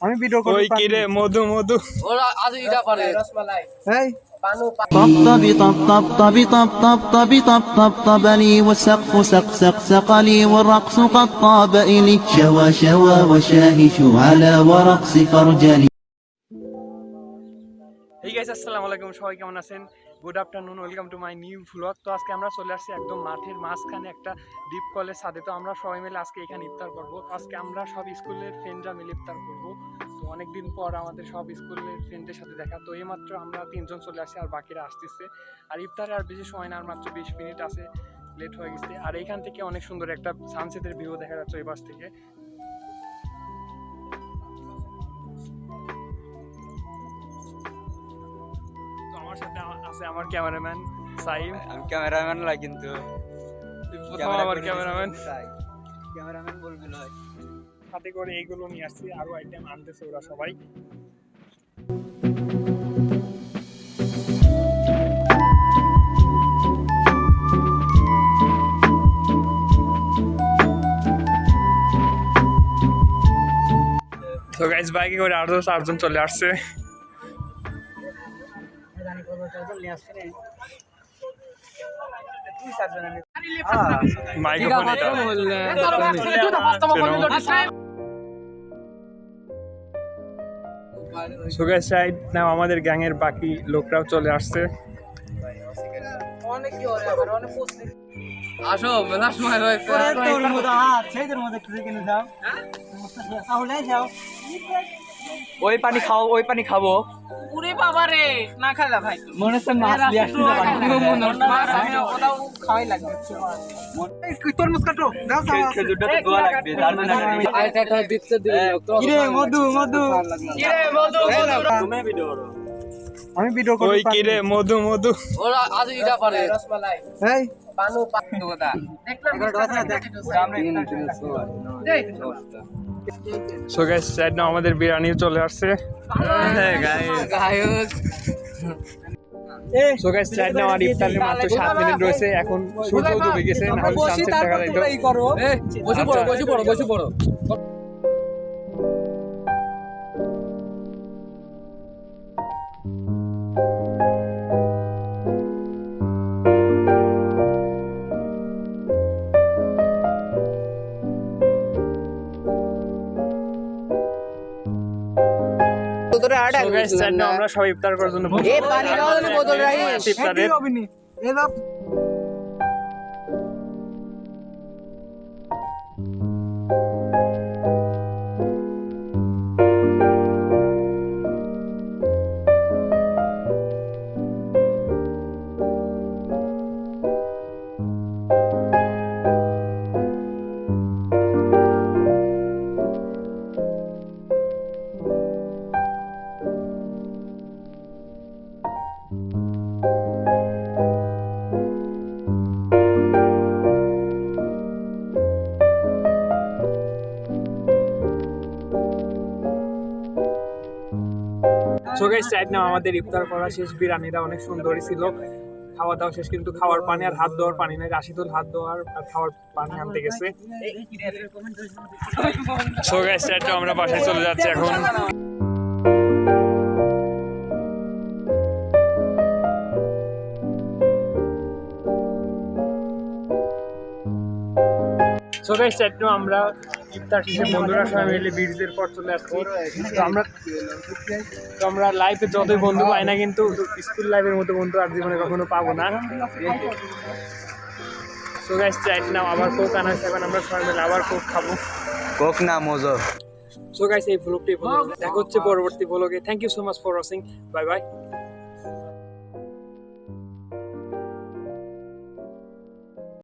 আমি ভিডিও করব ওই কি রে মধু মধু ওরা আজ এটা পারে রসমালাই এই পানু طبطبي طبطبي طبطبي طبطب لي والسقف سق لي والرقص قد طاب إلي شوى شوى وشاهش على ورقص فرجلي. এই গাইস আসসালামু আলাইকুম, সবাই কেমন আছেন? Good afternoon, welcome to my new vlog. তো আজকে আমরা চলে আসছি একদম মাঠের মাঝখানে একটা ডিপ কলের ছাদে। তো আমরা সবাই মিলে আজকে এখানে ইফতার করবো। আজকে আমরা সব স্কুলের ফ্রেন্ডরা মিলে ইফতার করবো। তো অনেকদিন পর আমাদের সব স্কুলের ফ্রেন্ডের সাথে দেখা। তো এইমাত্র আমরা 3 জন চলে আসি, আর বাকিরা আসতেছে। আর ইফতারে আর বেশি সময় না, আর মাত্র 20 মিনিট আছে, লেট হয়ে গেছে। আর এইখান থেকে অনেক সুন্দর একটা সানসেটের ভিউ দেখা যাচ্ছে ওই পাশ থেকে। আমার সাথে আছে আমার ক্যামেরাম্যান সাইম। আমি ক্যামেরাম্যান না, কিন্তু আমার ক্যামেরাম্যান ক্যামেরাম্যান বলবি না। সাথে করে এইগুলো নিয়ে আসছি, আরো আইটেম আনতেছে ওরা সবাই। তো গাইস বাইকে করে আরো 4 জন চলে আসছে। মাইক্রোফোন এটা সুগার সাইড নাও, আমাদের গ্যাংয়ের বাকি লোকরাও চলে আসছে। আসো মেলার সময় রয়েছে ওই পানি খাও, ওই পানি খাবো। পুরে বাবা রে না খাইলা ভাই মনে হচ্ছে মাছ দিয়ে আসছে না পানি। মাছ আমি ওটাও খাওয়াই লাগবে তরমুজ কাটো দাও খেজুরটা তো দোয়া লাগবে, তার মানে আইটা একটা দিতে দিবে কি রে মধু মধু কি রে মধু তুমি ভিডিও করো। আমি ভিডিও করব ওই কি রে মধু মধু ওরা আজ এটা পারে রসমালাই এই পানু পানু কথা সো গাইস সাইড নাও, আমাদের বিরিয়ানি চলে আসছে। গায়ক সো গাইস সাইড নাও, আর ইফতারের মাত্র 7 মিনিট রয়েছে। এখন সূর্য ডুবে গেছে, না হলে সানসেট দেখা যাইতো। বসে পড়ো So guys, সাইড নাও, আমরা সবাই ইফতার করার জন্য এ পানি দাও না বোতল রাখি ইফতারের এই দাও সো গাইস সাইড নাও, আমাদের ইফতার করা শেষ। বিরিয়ানিটা অনেক সুন্দরই ছিল, খাওয়া দাওয়া শেষ, কিন্তু খাওয়ার পানি আর হাত ধোয়ার পানি নাই। রাশিদুল হাত ধোয়ার আর খাওয়ার পানি আনতে গেছে। সো গাইস সাইড নাও, আমরা বাসায় চলে যাচ্ছি এখন। সো গাইস সাইড নাও, আমরা ইফতার শেষে বন্ধুরা সবাই মিলে ব্রিজের পর চলে আসছি। তো আমরা লাইফে যতই বন্ধু পাই না, কিন্তু স্কুল লাইফের মতো বন্ধু আর জীবনে কখনো পাবো না। সো গাইস সাইড নাও, আবার কোক আনা হয়েছে, এখন আমরা সবাই মিলে আবার কোক খাবো। কোক না মজো। সো গাইস এই ব্লগটি দেখা হচ্ছে পরবর্তী ব্লগে। Thank you so much for watching, bye by.